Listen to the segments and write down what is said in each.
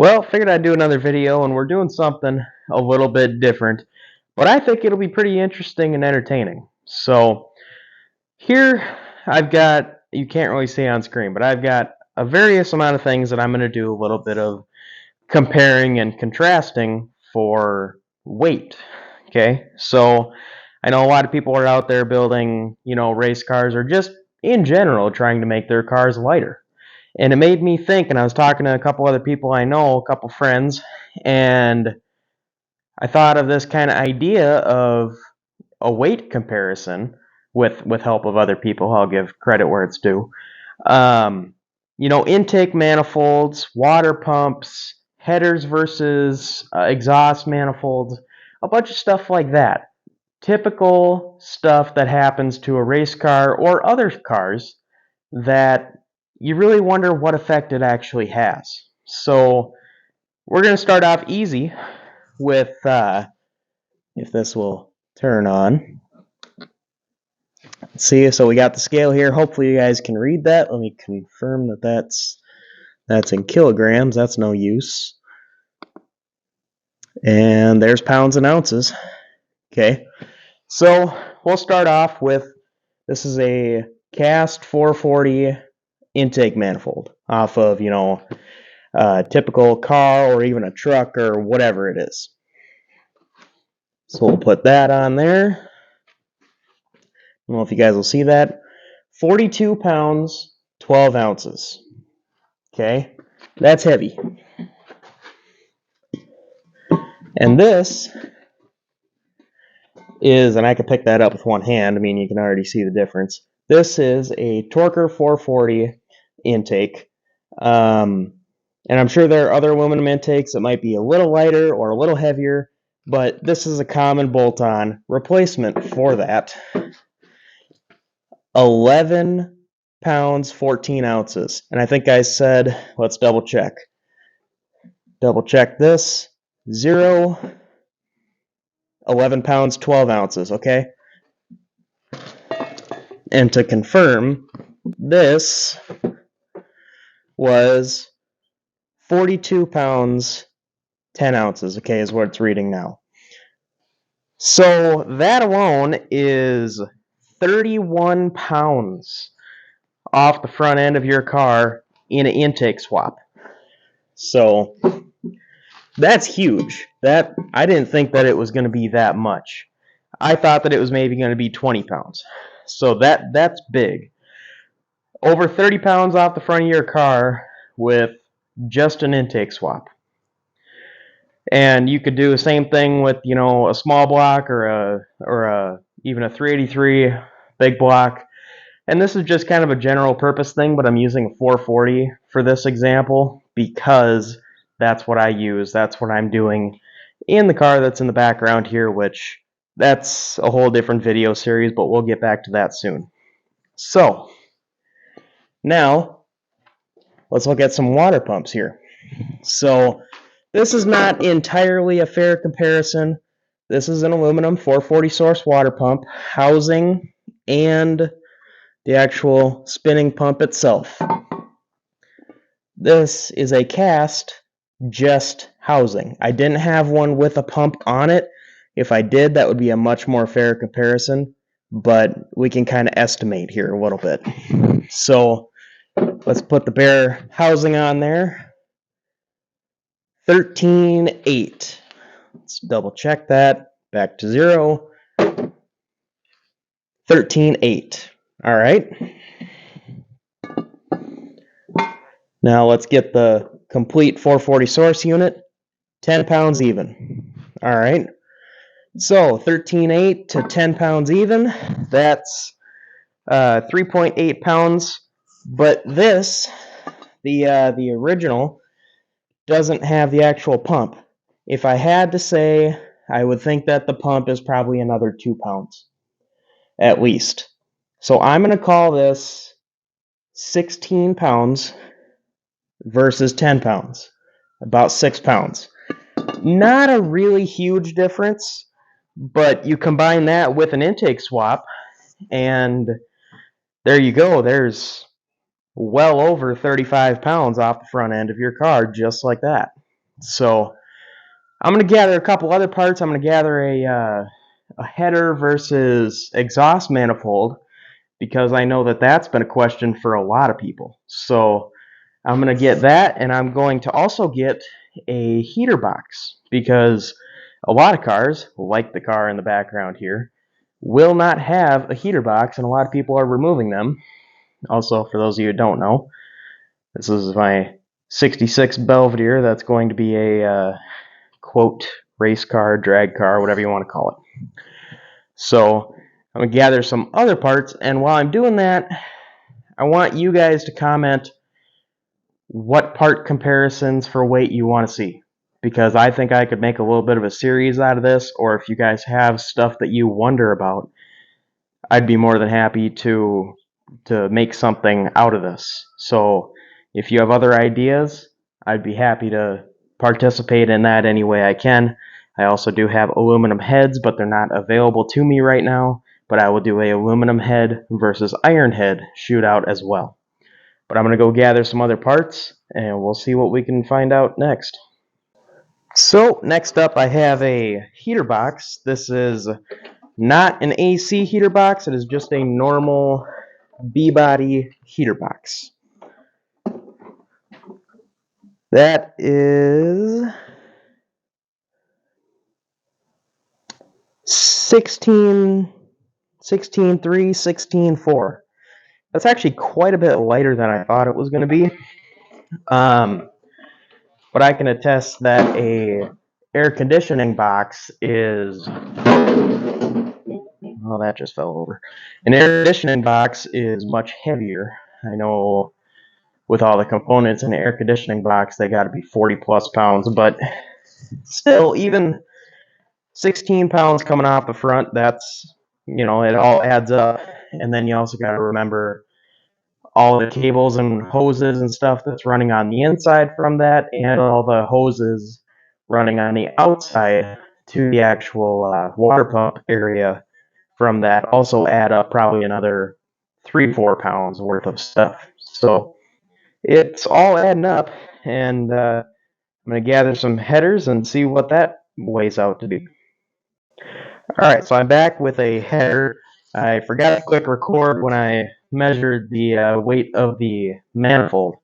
Well, figured I'd do another video, and we're doing something a little bit different, but I think it'll be pretty interesting and entertaining. So here I've got, you can't really see on screen, but I've got a various amount of things that I'm going to do a little bit of comparing and contrasting for weight. Okay, so I know a lot of people are out there building, race cars or just in general trying to make their cars lighter. And it made me think, and I was talking to a couple other people I know, a couple friends, and I thought of this kind of idea of a weight comparison with help of other people. I'll give credit where it's due. Intake manifolds, water pumps, headers versus exhaust manifolds, a bunch of stuff like that. Typical stuff that happens to a race car or other cars that you really wonder what effect it actually has. So we're going to start off easy with, if this will turn on. See, so we got the scale here. Hopefully you guys can read that. Let me confirm that that's in kilograms. That's no use. And there's pounds and ounces. Okay, so we'll start off with, this is a cast 440 intake manifold off of, a typical car or even a truck or whatever it is. So we'll put that on there. I don't know if you guys will see that. 42 pounds, 12 ounces. Okay, that's heavy. And this is, and I can pick that up with one hand. I mean, you can already see the difference. This is a Torker 440 intake. And I'm sure there are other aluminum intakes that might be a little lighter or a little heavier, but this is a common bolt-on replacement for that. 11 pounds, 14 ounces. And I think I said, let's double check. Double check this. 11 pounds, 12 ounces, okay? And to confirm, this was 42 pounds, 10 ounces, okay, is what it's reading now. So that alone is 31 pounds off the front end of your car in an intake swap. So that's huge. That, I didn't think that it was going to be that much. I thought that it was maybe going to be 20 pounds. So that's big. Over 30 pounds off the front of your car with just an intake swap. And you could do the same thing with, a small block or even a 383 big block. And this is just kind of a general purpose thing, but I'm using a 440 for this example because that's what I use. That's what I'm doing in the car that's in the background here, which that's a whole different video series, but we'll get back to that soon. So now let's look at some water pumps here. So this is not entirely a fair comparison. This is an aluminum 440 source water pump, housing, and the actual spinning pump itself. This is a cast, just housing. I didn't have one with a pump on it. If I did, that would be a much more fair comparison, but we can kind of estimate here a little bit. So let's put the bare housing on there. 13.8. Let's double check that. Back to 0. 13.8. All right. Now let's get the complete 440 source unit. 10 pounds even. All right. So 13.8 to 10 pounds even. That's 3.8 pounds. But this, the original, doesn't have the actual pump. If I had to say, I would think that the pump is probably another 2 pounds, at least. So I'm going to call this 16 pounds versus 10 pounds, about 6 pounds. Not a really huge difference, but you combine that with an intake swap, and there you go. There's well over 35 pounds off the front end of your car, just like that. So I'm going to gather a couple other parts. I'm going to gather a header versus exhaust manifold, because I know that that's been a question for a lot of people. So I'm going to get that, and I'm going to also get a heater box, because a lot of cars, like the car in the background here, will not have a heater box, and a lot of people are removing them. Also, for those of you who don't know, this is my 66 Belvedere. That's going to be a quote race car, drag car, whatever you want to call it. So I'm going to gather some other parts, and while I'm doing that, I want you guys to comment what part comparisons for weight you want to see, because I think I could make a little bit of a series out of this, or if you guys have stuff that you wonder about, I'd be more than happy to make something out of this. So if you have other ideas, I'd be happy to participate in that any way I can. I also do have aluminum heads, but they're not available to me right now, but I will do a aluminum head versus iron head shootout as well. But I'm going to go gather some other parts, and we'll see what we can find out next. So next up, I have a heater box. This is not an AC heater box. It is just a normal B-body heater box. That is 16.3, 16.4. That's actually quite a bit lighter than I thought it was going to be. But I can attest that a air conditioning box is... Oh, that just fell over. An air conditioning box is much heavier. I know with all the components in an air conditioning box, they got to be 40 plus pounds, but still, even 16 pounds coming off the front, that's, it all adds up. And then you also got to remember all the cables and hoses and stuff that's running on the inside from that, and all the hoses running on the outside to the actual water pump area from that also add up probably another 3-4 pounds worth of stuff. So it's all adding up, and I'm going to gather some headers and see what that weighs out to be. Alright, so I'm back with a header. I forgot to click record when I measured the weight of the manifold,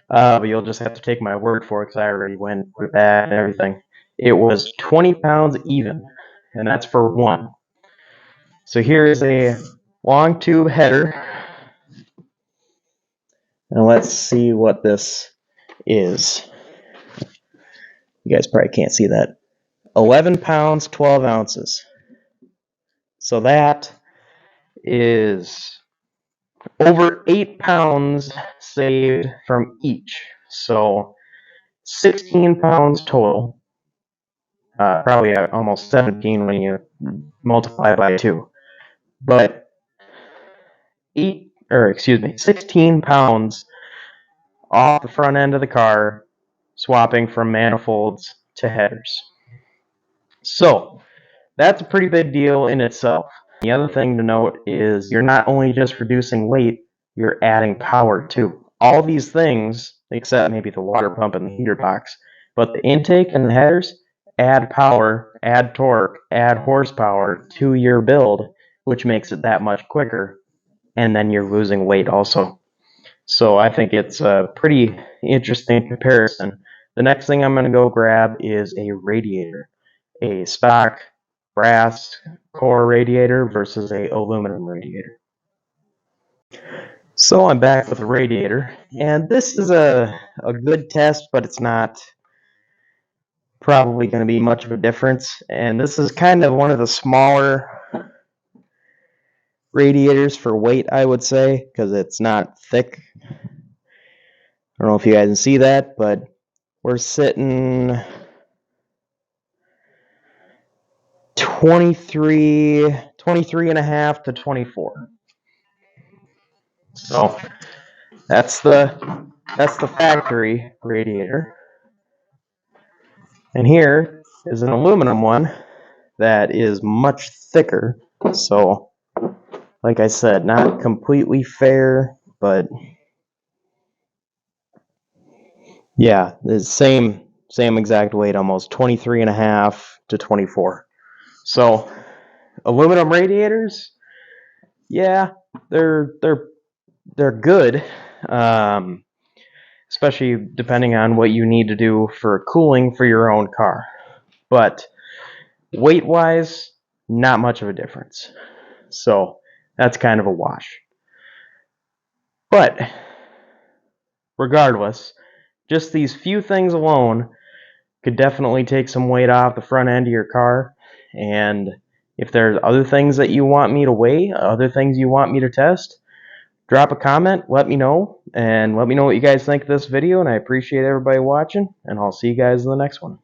but you'll just have to take my word for it, because I already went with that and everything. It was 20 pounds even, and that's for one. So here is a long tube header, and let's see what this is. You guys probably can't see that. 11 pounds, 12 ounces. So that is over 8 pounds saved from each. So 16 pounds total. Probably almost 17 when you multiply by 2. But 16 pounds off the front end of the car, swapping from manifolds to headers. So that's a pretty big deal in itself. The other thing to note is you're not only just reducing weight, you're adding power too. All these things, except maybe the water pump and the heater box, but the intake and the headers add power, add torque, add horsepower to your build, which makes it that much quicker, and then you're losing weight also. So I think it's a pretty interesting comparison. The next thing I'm going to go grab is a radiator, a stock brass core radiator versus a aluminum radiator. So I'm back with a radiator, and this is a good test, but it's not probably going to be much of a difference. And this is kind of one of the smaller radiators for weight, I would say, because it's not thick. I don't know if you guys can see that, but we're sitting 23 and a half to 24. So that's the factory radiator. And here is an aluminum one that is much thicker. So like I said, not completely fair, but yeah, the same same exact weight, almost 23.5 to 24. So aluminum radiators, yeah, they're good, especially depending on what you need to do for cooling for your own car. But weight-wise, not much of a difference. So that's kind of a wash. But regardless, just these few things alone could definitely take some weight off the front end of your car. And if there's other things that you want me to weigh, other things you want me to test, drop a comment, let me know, and let me know what you guys think of this video. And I appreciate everybody watching, and I'll see you guys in the next one.